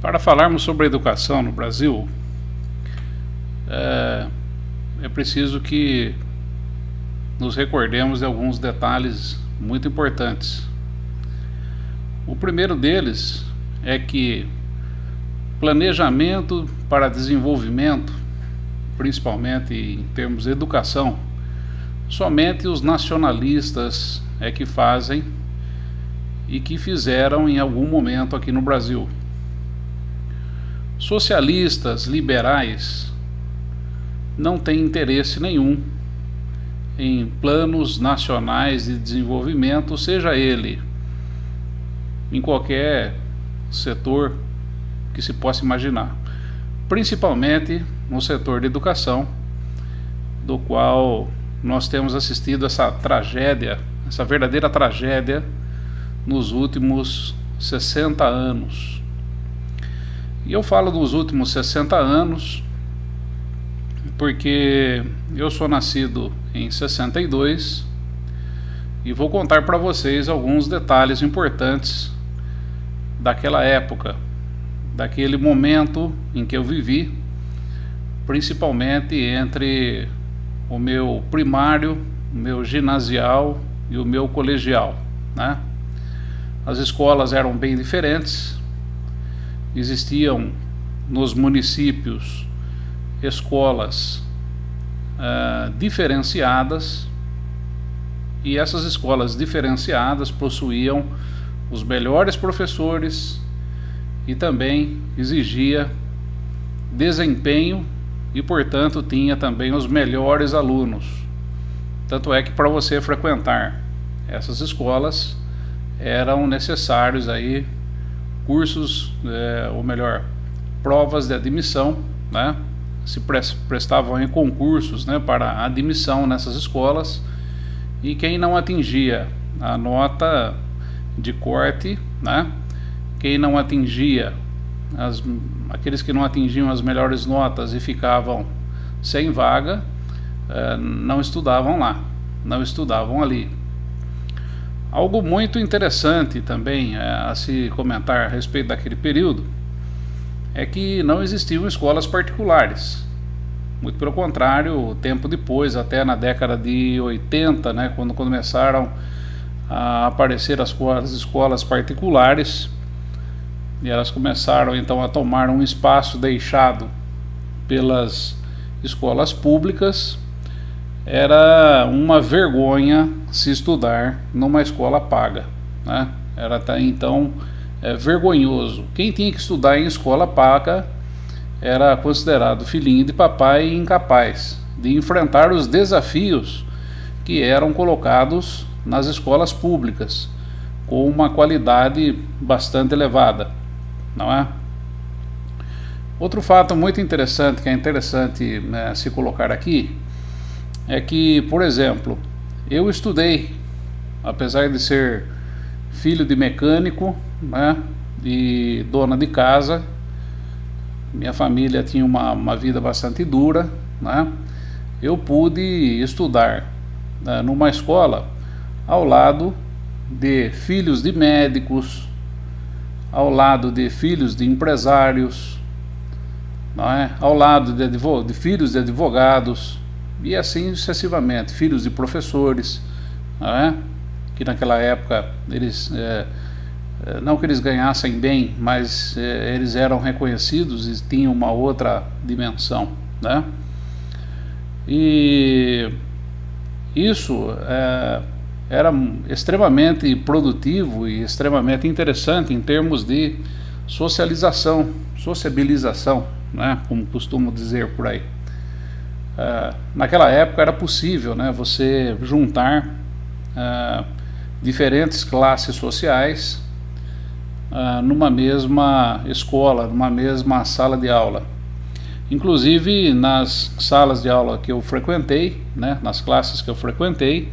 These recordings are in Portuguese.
Para falarmos sobre educação no Brasil, é preciso que nos recordemos de alguns detalhes muito importantes. O primeiro deles é que planejamento para desenvolvimento, principalmente em termos de educação, somente os nacionalistas é que fazem e que fizeram em algum momento aqui no Brasil. Socialistas, liberais, não têm interesse nenhum em planos nacionais de desenvolvimento, seja ele em qualquer setor que se possa imaginar, principalmente no setor de educação, do qual nós temos assistido essa tragédia, essa verdadeira tragédia nos últimos 60 anos. E eu falo dos últimos 60 anos porque eu sou nascido em 62 e vou contar para vocês alguns detalhes importantes daquela época, daquele momento em que eu vivi, principalmente entre o meu primário, o meu ginasial e o meu colegial, né? As escolas eram bem diferentes. Existiam nos municípios escolas diferenciadas, e essas escolas diferenciadas possuíam os melhores professores e também exigia desempenho e, portanto, tinha também os melhores alunos. Tanto é que para você frequentar essas escolas eram necessários aí cursos, ou melhor, provas de admissão, né? Se prestavam em concursos, né, para admissão nessas escolas, e quem não atingia a nota de corte, né, quem não atingia, aqueles que não atingiam as melhores notas e ficavam sem vaga, não estudavam lá, não estudavam ali. Algo muito interessante também a se comentar a respeito daquele período é que não existiam escolas particulares. Muito pelo contrário, tempo depois, até na década de 80, né, quando começaram a aparecer as escolas particulares, e elas começaram então a tomar um espaço deixado pelas escolas públicas. Era uma vergonha se estudar numa escola paga, né? Era até então vergonhoso. Quem tinha que estudar em escola paga era considerado filhinho de papai e incapaz de enfrentar os desafios que eram colocados nas escolas públicas, com uma qualidade bastante elevada, não é? Outro fato muito interessante, que é interessante, né, se colocar aqui, é que, por exemplo, eu estudei, apesar de ser filho de mecânico, né, e dona de casa, minha família tinha uma vida bastante dura, né, eu pude estudar, né, numa escola ao lado de filhos de médicos, ao lado de filhos de empresários, não é? Ao lado de filhos de advogados, e assim sucessivamente, filhos de professores, não é? Que naquela época eles não que eles ganhassem bem, mas eles eram reconhecidos e tinham uma outra dimensão, né? E isso era extremamente produtivo e extremamente interessante em termos de socialização, sociabilização, né, como costumo dizer por aí. Naquela época era possível, né, você juntar diferentes classes sociais numa mesma escola, numa mesma sala de aula. Inclusive nas salas de aula que eu frequentei, né, nas classes que eu frequentei,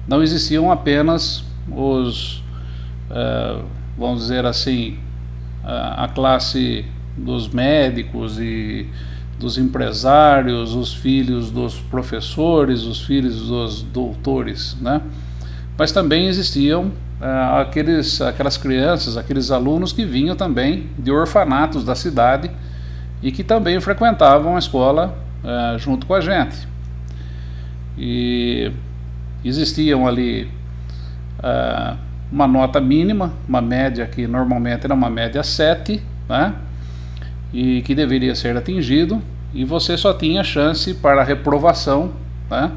não existiam apenas vamos dizer assim, a classe dos médicos e dos empresários, os filhos dos professores, os filhos dos doutores, né? Mas também existiam aquelas crianças, aqueles alunos que vinham também de orfanatos da cidade e que também frequentavam a escola junto com a gente. E existiam ali uma nota mínima, uma média que normalmente era uma média 7, né? E que deveria ser atingido, e você só tinha chance para reprovação, né?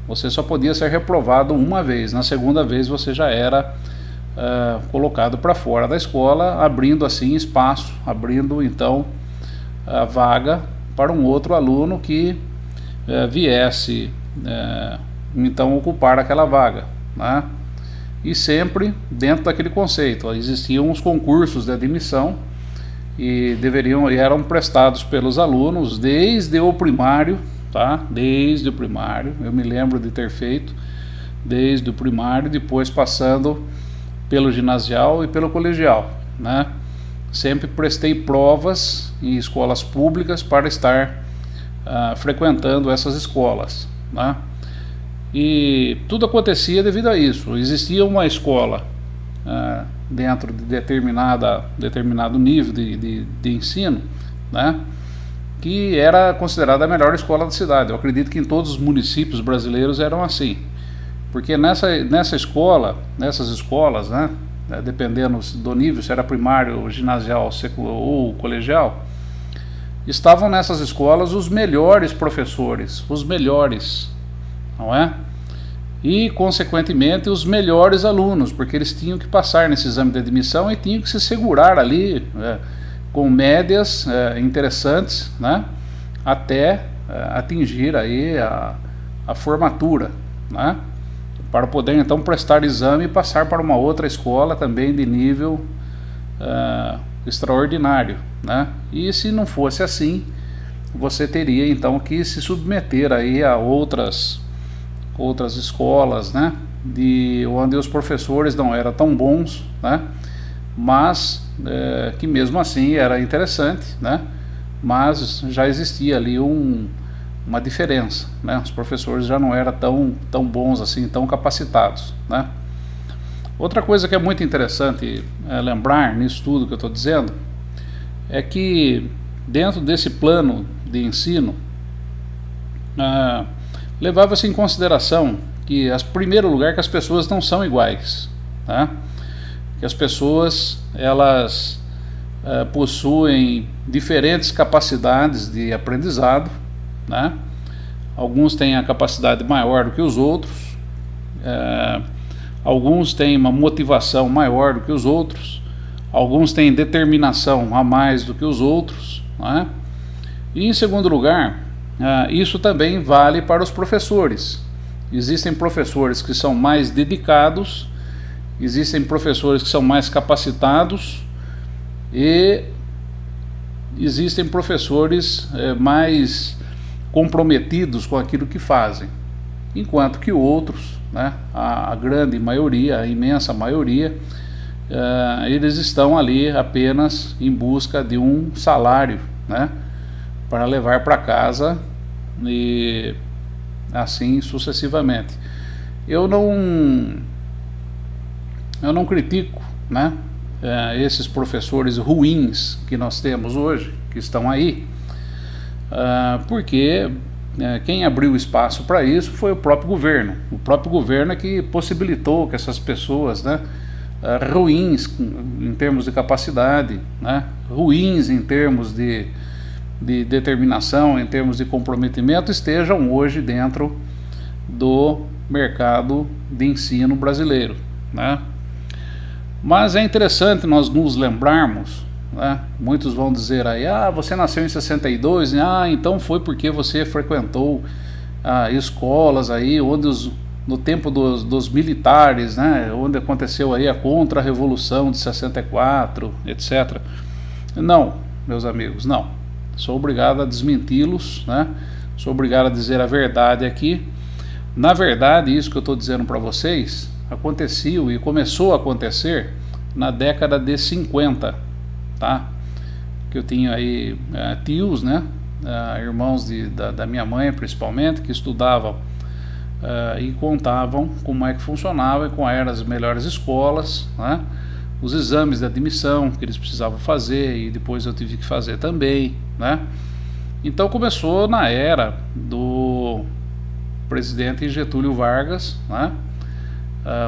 Você só podia ser reprovado uma vez, na segunda vez você já era colocado para fora da escola, abrindo assim espaço, abrindo então a vaga para um outro aluno que viesse então ocupar aquela vaga, né? E sempre dentro daquele conceito. Existiam os concursos de admissão e eram prestados pelos alunos desde o primário, tá? Desde o primário, eu me lembro de ter feito desde o primário, depois passando pelo ginasial e pelo colegial, né? Sempre prestei provas em escolas públicas para estar frequentando essas escolas, né? E tudo acontecia devido a isso. Existia uma escola dentro de determinado nível de ensino, né, que era considerada a melhor escola da cidade. Eu acredito que em todos os municípios brasileiros eram assim, porque nessas escolas, né, dependendo do nível, se era primário, ginasial ou colegial, estavam nessas escolas os melhores professores, os melhores, não é? E, consequentemente, os melhores alunos, porque eles tinham que passar nesse exame de admissão e tinham que se segurar ali com médias interessantes, né, até atingir aí a formatura, né, para poder então prestar exame e passar para uma outra escola também de nível extraordinário, né? E se não fosse assim, você teria então que se submeter aí a outras escolas, né, onde os professores não eram tão bons, né, mas que mesmo assim era interessante, né, mas já existia ali uma diferença, né, os professores já não eram tão bons assim, tão capacitados, né. Outra coisa que é muito interessante lembrar nisso tudo que eu estou dizendo é que dentro desse plano de ensino levava-se em consideração que, em primeiro lugar, que as pessoas não são iguais, tá? Que as pessoas elas possuem diferentes capacidades de aprendizado, né? Alguns têm a capacidade maior do que os outros, alguns têm uma motivação maior do que os outros, alguns têm determinação a mais do que os outros, né? E em segundo lugar, isso também vale para os professores. Existem professores que são mais dedicados, existem professores que são mais capacitados e existem professores mais comprometidos com aquilo que fazem, enquanto que outros, né, a grande maioria, a imensa maioria, eles estão ali apenas em busca de um salário, né, para levar para casa e assim sucessivamente. Eu não critico, né, esses professores ruins que nós temos hoje, que estão aí, porque quem abriu espaço para isso foi o próprio governo. O próprio governo é que possibilitou que essas pessoas, né, ruins em termos de capacidade, né, ruins em termos de determinação, em termos de comprometimento, estejam hoje dentro do mercado de ensino brasileiro, né? Mas é interessante nós nos lembrarmos, né? Muitos vão dizer aí, você nasceu em 62, então foi porque você frequentou escolas aí onde no tempo dos militares, né, onde aconteceu aí a contra-revolução de 64, etc. Não, meus amigos, não. Sou obrigado a desmenti-los, né? Sou obrigado a dizer a verdade aqui. Na verdade, isso que eu estou dizendo para vocês aconteceu e começou a acontecer na década de 50, tá? Que eu tinha aí tios, né? Irmãos da minha mãe principalmente, que estudavam e contavam como é que funcionava e quais eram as melhores escolas, né? Os exames de admissão que eles precisavam fazer e depois eu tive que fazer também, né? Então começou na era do presidente Getúlio Vargas, né?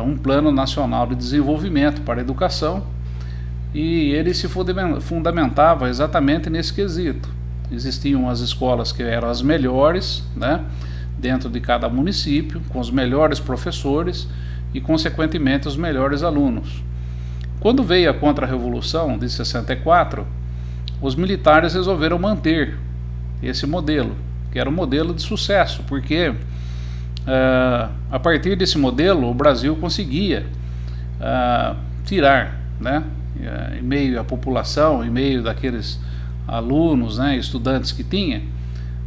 Um plano nacional de desenvolvimento para a educação, e ele se fundamentava exatamente nesse quesito. Existiam as escolas que eram as melhores, né, dentro de cada município, com os melhores professores e consequentemente os melhores alunos. Quando veio a Contra-Revolução de 64, os militares resolveram manter esse modelo, que era um modelo de sucesso, porque a partir desse modelo o Brasil conseguia tirar, né, em meio à população, em meio daqueles alunos, né, estudantes que tinha,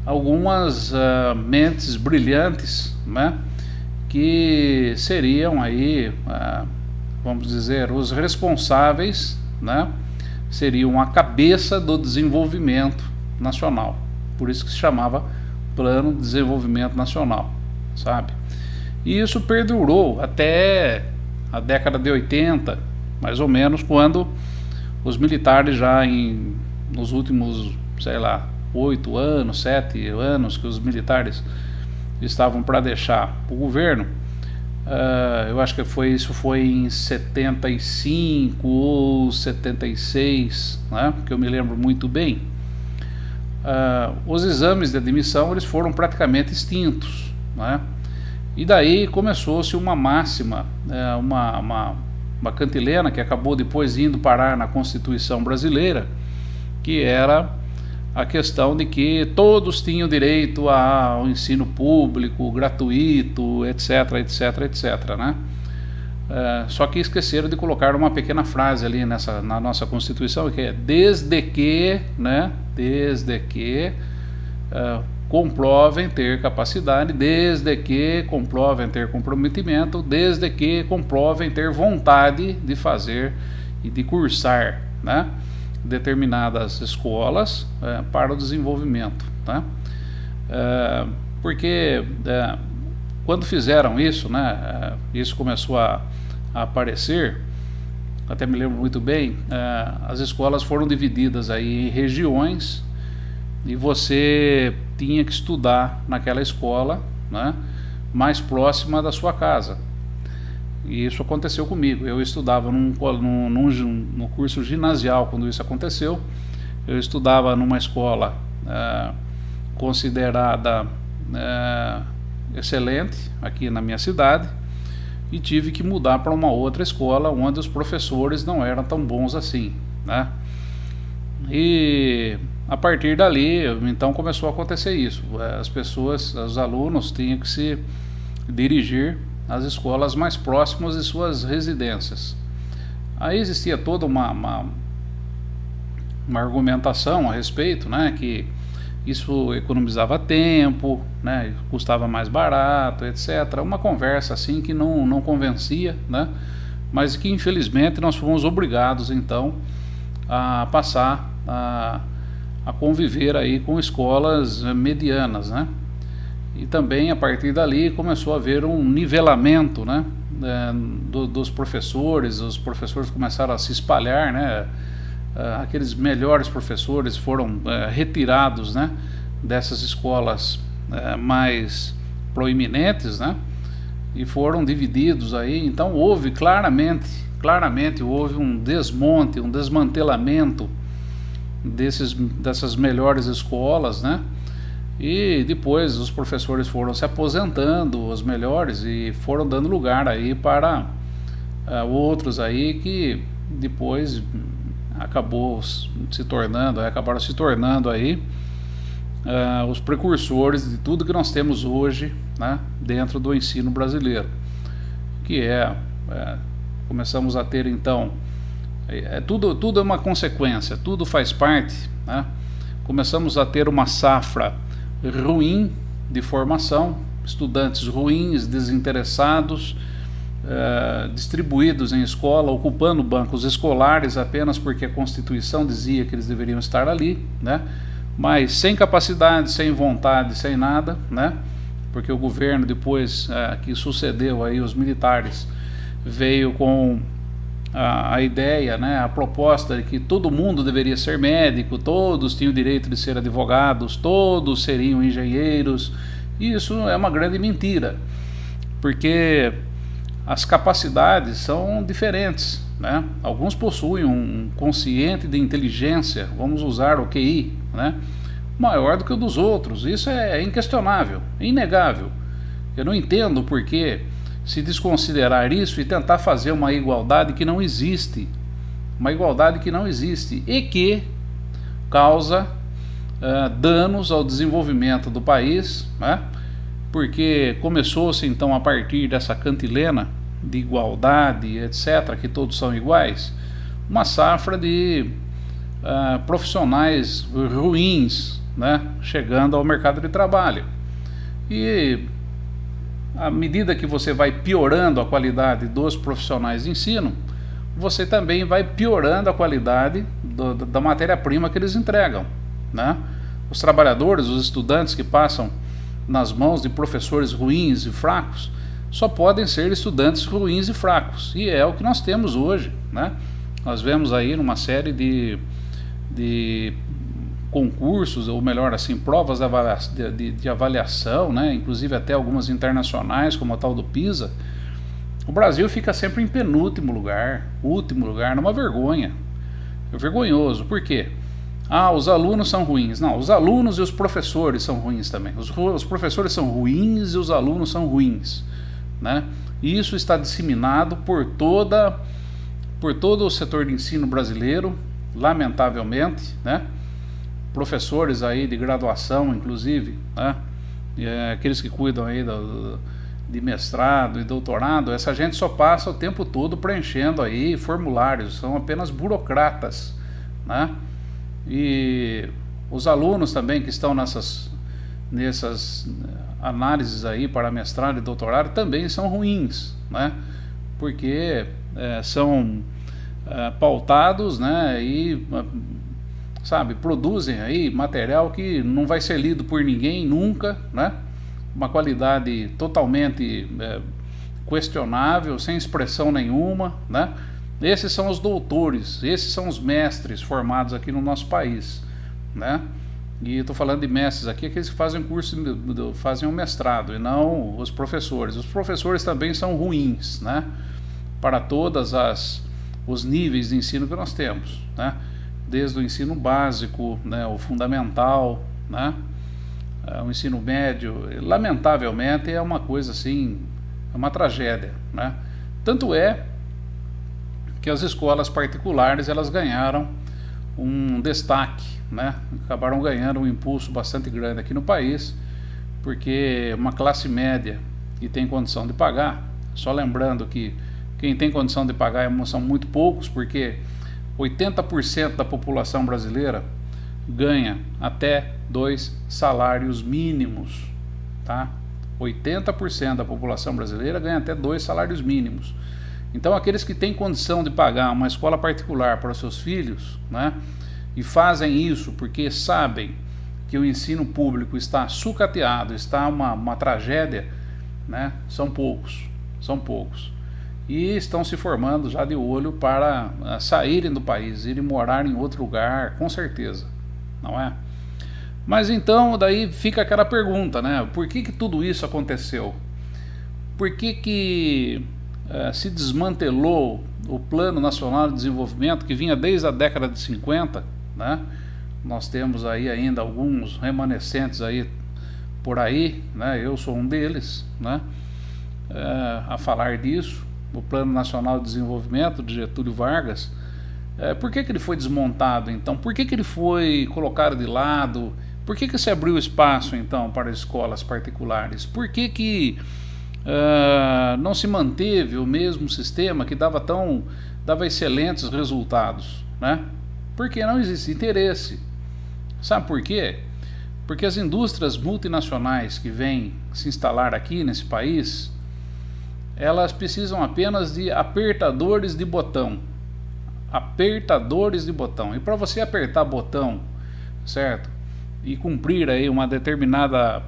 algumas mentes brilhantes, né, que seriam aí, vamos dizer, os responsáveis, né, seriam a cabeça do desenvolvimento nacional. Por isso que se chamava Plano de Desenvolvimento Nacional, sabe? E isso perdurou até a década de 80, mais ou menos, quando os militares já nos últimos, sei lá, 8 anos, 7 anos que os militares estavam para deixar o governo, eu acho que isso foi em 75 ou 76, né, que eu me lembro muito bem. Os exames de admissão eles foram praticamente extintos, né? E daí começou-se uma máxima, uma cantilena que acabou depois indo parar na Constituição brasileira, que era a questão de que todos tinham direito ao ensino público, gratuito, etc, etc, etc, né? Só que esqueceram de colocar uma pequena frase ali na nossa Constituição, que é desde que, né, desde que comprovem ter capacidade, desde que comprovem ter comprometimento, desde que comprovem ter vontade de fazer e de cursar, né, determinadas escolas para o desenvolvimento, né? Porque quando fizeram isso, né, isso começou a aparecer, até me lembro muito bem, as escolas foram divididas aí em regiões e você tinha que estudar naquela escola, né, mais próxima da sua casa. E isso aconteceu comigo. Eu estudava no curso ginasial quando isso aconteceu. Eu estudava numa escola considerada excelente aqui na minha cidade e tive que mudar para uma outra escola onde os professores não eram tão bons assim, né? E a partir dali, então começou a acontecer isso. As pessoas, os alunos tinham que se dirigir às escolas mais próximas de suas residências. Aí existia toda uma argumentação a respeito, né, que isso economizava tempo, né, custava mais barato, etc. Uma conversa assim que não convencia, né, mas que infelizmente nós fomos obrigados então a passar a conviver aí com escolas medianas, né? E também a partir dali começou a haver um nivelamento, né, dos professores. Os professores começaram a se espalhar, né? Aqueles melhores professores foram retirados, né, dessas escolas mais proeminentes, né, e foram divididos aí. Então houve claramente houve um desmonte, um desmantelamento dessas melhores escolas, né? E depois os professores foram se aposentando, os melhores, e foram dando lugar aí para outros aí que depois acabaram se tornando aí os precursores de tudo que nós temos hoje, né, dentro do ensino brasileiro, que começamos a ter então tudo é uma consequência, tudo faz parte, né? Começamos a ter uma safra ruim de formação, estudantes ruins, desinteressados, distribuídos em escola, ocupando bancos escolares apenas porque a Constituição dizia que eles deveriam estar ali, né? Mas sem capacidade, sem vontade, sem nada, né? porque o governo depois que sucedeu aí os militares veio com a ideia, né, a proposta de que todo mundo deveria ser médico, todos tinham o direito de ser advogados, todos seriam engenheiros. Isso é uma grande mentira, porque as capacidades são diferentes, né? Alguns possuem um quociente de inteligência, vamos usar o QI, né, maior do que o dos outros. Isso é inquestionável, inegável. Eu não entendo por que se desconsiderar isso e tentar fazer uma igualdade que não existe, e que causa danos ao desenvolvimento do país, né? Porque começou-se então a partir dessa cantilena de igualdade, etc., que todos são iguais, uma safra de profissionais ruins, né, chegando ao mercado de trabalho. E à medida que você vai piorando a qualidade dos profissionais de ensino, você também vai piorando a qualidade da matéria-prima que eles entregam, né? Os trabalhadores, os estudantes que passam nas mãos de professores ruins e fracos só podem ser estudantes ruins e fracos, e é o que nós temos hoje, né? Nós vemos aí numa série de concursos, ou melhor assim, provas de avaliação, né? Inclusive até algumas internacionais, como a tal do PISA, o Brasil fica sempre em penúltimo lugar, último lugar, numa vergonha. É vergonhoso. Por quê? Os alunos são ruins. Não, os alunos e os professores são ruins também. Os professores são ruins e os alunos são ruins, né? E isso está disseminado por todo o setor de ensino brasileiro, lamentavelmente, né? Professores aí de graduação, inclusive, né? Aqueles que cuidam aí de mestrado e doutorado, essa gente só passa o tempo todo preenchendo aí formulários, são apenas burocratas, né? E os alunos também que estão nessas análises aí para mestrado e doutorado também são ruins, né? Porque são pautados, né? E produzem aí material que não vai ser lido por ninguém nunca, né? Uma qualidade totalmente questionável, sem expressão nenhuma, né? Esses são os doutores, esses são os mestres formados aqui no nosso país, né? E estou falando de mestres aqui, aqueles que fazem curso, fazem um mestrado, e não os professores. Os professores também são ruins, né? Para todas os níveis de ensino que nós temos, né? Desde o ensino básico, né, o fundamental, né, o ensino médio, lamentavelmente é uma coisa assim, é uma tragédia, né? Tanto é que as escolas particulares, elas ganharam um destaque, né? Acabaram ganhando um impulso bastante grande aqui no país, porque uma classe média que tem condição de pagar, só lembrando que quem tem condição de pagar são muito poucos, porque 80% da população brasileira ganha até 2 salários mínimos, tá? 80% da população brasileira ganha até 2 salários mínimos. Então aqueles que têm condição de pagar uma escola particular para os seus filhos, né, e fazem isso porque sabem que o ensino público está sucateado, está uma tragédia, né, são poucos. E estão se formando já de olho para saírem do país, irem morar em outro lugar, com certeza, não é? Mas então daí fica aquela pergunta, né? Por que tudo isso aconteceu? Por que se desmantelou o Plano Nacional de Desenvolvimento, que vinha desde a década de 50, né? Nós temos aí ainda alguns remanescentes aí por aí, né? Eu sou um deles, né? A falar disso. O Plano Nacional de Desenvolvimento de Getúlio Vargas, por que ele foi desmontado então? Por que ele foi colocado de lado? Por que se abriu espaço então para escolas particulares? Por que não se manteve o mesmo sistema que dava excelentes resultados, né? Porque não existe interesse. Sabe por quê? Porque as indústrias multinacionais que vêm se instalar aqui nesse país, elas precisam apenas de apertadores de botão. E para você apertar botão, certo? E cumprir aí uma determinada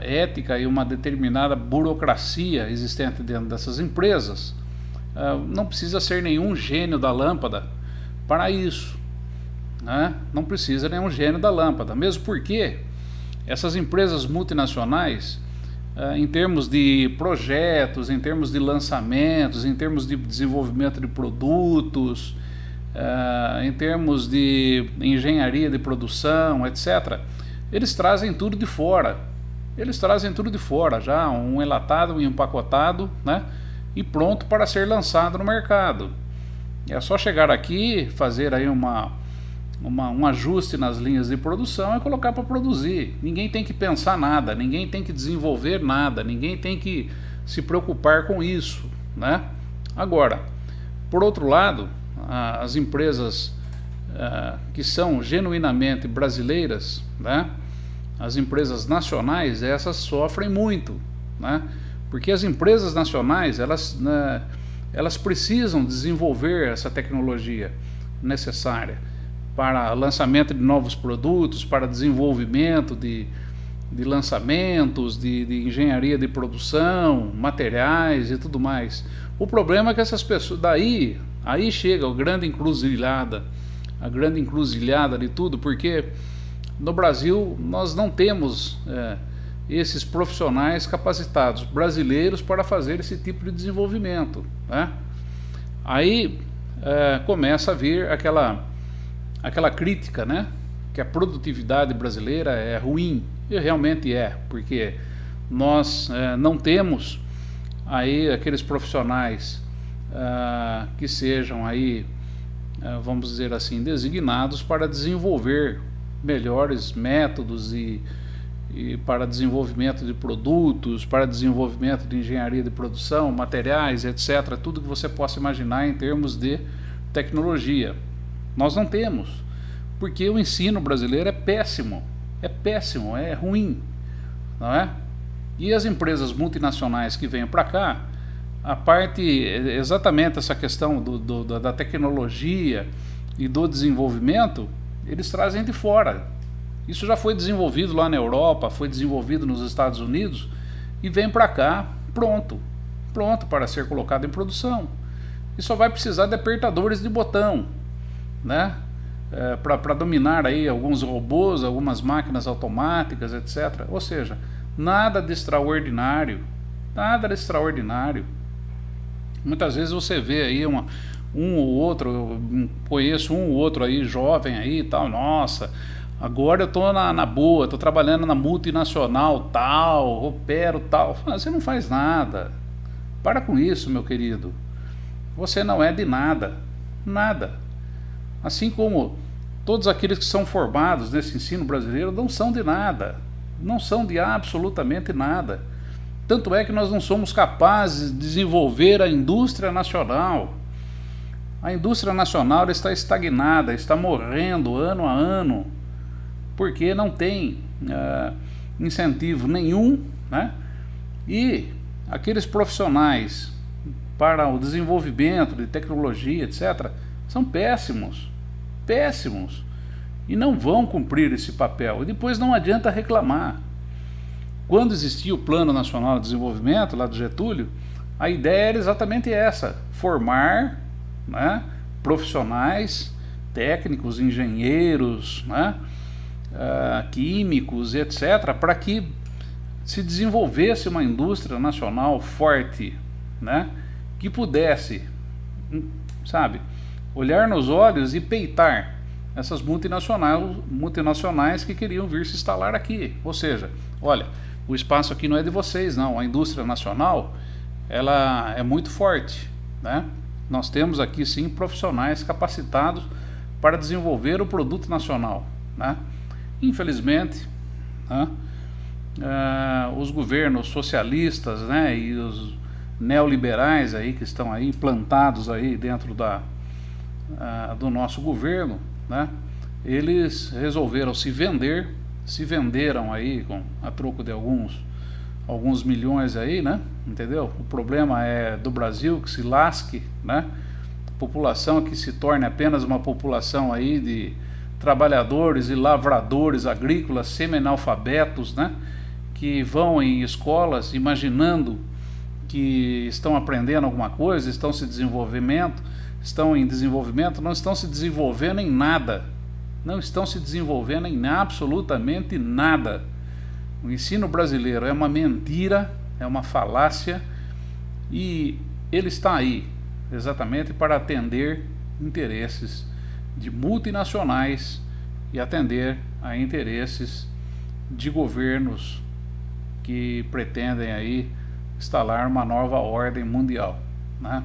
ética e uma determinada burocracia existente dentro dessas empresas, não precisa ser nenhum gênio da lâmpada para isso, né? Não precisa nenhum gênio da lâmpada, mesmo porque essas empresas multinacionais, em termos de projetos, em termos de lançamentos, em termos de desenvolvimento de produtos, em termos de engenharia de produção, etc., eles trazem tudo de fora. Eles trazem tudo de fora, já um enlatado, um empacotado, né? E pronto para ser lançado no mercado. É só chegar aqui, fazer aí um ajuste nas linhas de produção e colocar para produzir. Ninguém tem que pensar nada, ninguém tem que desenvolver nada, ninguém tem que se preocupar com isso, né? Agora, por outro lado, as empresas que são genuinamente brasileiras, né? As empresas nacionais, essas sofrem muito, né? Porque as empresas nacionais, elas precisam desenvolver essa tecnologia necessária para lançamento de novos produtos, para desenvolvimento de lançamentos, de engenharia de produção, materiais e tudo mais. O problema é que essas pessoas, aí chega a grande encruzilhada de tudo, porque no Brasil nós não temos esses profissionais capacitados brasileiros para fazer esse tipo de desenvolvimento, né? Aí começa a vir aquela crítica, né? Que a produtividade brasileira é ruim, e realmente é, porque nós não temos aí aqueles profissionais que sejam aí, vamos dizer assim, designados para desenvolver melhores métodos e para desenvolvimento de produtos, para desenvolvimento de engenharia de produção, materiais, etc., tudo que você possa imaginar em termos de tecnologia. Nós não temos, porque o ensino brasileiro é péssimo, é ruim, não é? E as empresas multinacionais que vêm para cá, a parte, exatamente essa questão da tecnologia e do desenvolvimento, eles trazem de fora. Isso já foi desenvolvido lá na Europa, foi desenvolvido nos Estados Unidos e vem para cá pronto para ser colocado em produção. E só vai precisar de apertadores de botão, né? Para dominar aí alguns robôs, algumas máquinas automáticas, etc. Ou seja, nada de extraordinário, Muitas vezes você vê aí um ou outro, eu conheço um ou outro aí jovem aí e tal, nossa, agora eu estou na boa, estou trabalhando na multinacional tal, opero tal. Você não faz nada. Para com isso, meu querido. Você não é de nada. Assim como todos aqueles que são formados nesse ensino brasileiro não são de nada. Não são de absolutamente nada. Tanto é que nós não somos capazes de desenvolver a indústria nacional. A indústria nacional está estagnada, está morrendo ano a ano, porque não tem incentivo nenhum, né? E aqueles profissionais para o desenvolvimento de tecnologia, etc., são péssimos, e não vão cumprir esse papel. E depois não adianta reclamar. Quando existia o Plano Nacional de Desenvolvimento, lá do Getúlio, a ideia era exatamente essa: formar, né, profissionais, técnicos, engenheiros, né, químicos, etc., para que se desenvolvesse uma indústria nacional forte, né, que pudesse, sabe, olhar nos olhos e peitar essas multinacionais que queriam vir se instalar aqui. Ou seja, olha, o espaço aqui não é de vocês, não. A indústria nacional, ela é muito forte, né? Nós temos aqui sim profissionais capacitados para desenvolver o produto nacional, né? Infelizmente, né, os governos socialistas, né, e os neoliberais aí que estão aí plantados aí dentro do nosso governo, né, eles resolveram se venderam aí a troco de alguns milhões aí, né, entendeu? O problema é do Brasil, que se lasque, né? População que se torne apenas uma população aí de trabalhadores e lavradores agrícolas semi-analfabetos, né, que vão em escolas imaginando que estão aprendendo alguma coisa, estão em desenvolvimento, não estão se desenvolvendo em nada. Não estão se desenvolvendo em absolutamente nada. O ensino brasileiro é uma mentira, é uma falácia, e ele está aí exatamente para atender interesses de multinacionais e atender a interesses de governos que pretendem aí instalar uma nova ordem mundial, né?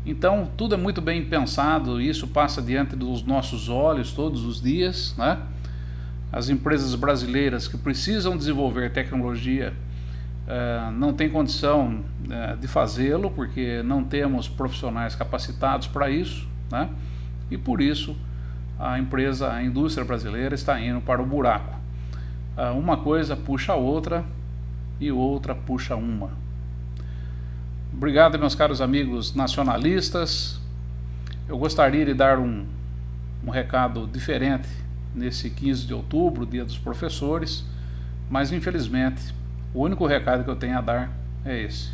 Então tudo é muito bem pensado, isso passa diante dos nossos olhos todos os dias, né? As empresas brasileiras que precisam desenvolver tecnologia não têm condição de fazê-lo, porque não temos profissionais capacitados para isso, né? E por isso a indústria brasileira está indo para o buraco. Uma coisa puxa a outra e outra puxa uma. Obrigado, meus caros amigos nacionalistas. Eu gostaria de dar um recado diferente nesse 15 de outubro, Dia dos Professores, mas infelizmente o único recado que eu tenho a dar é esse.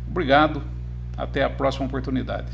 Obrigado, até a próxima oportunidade.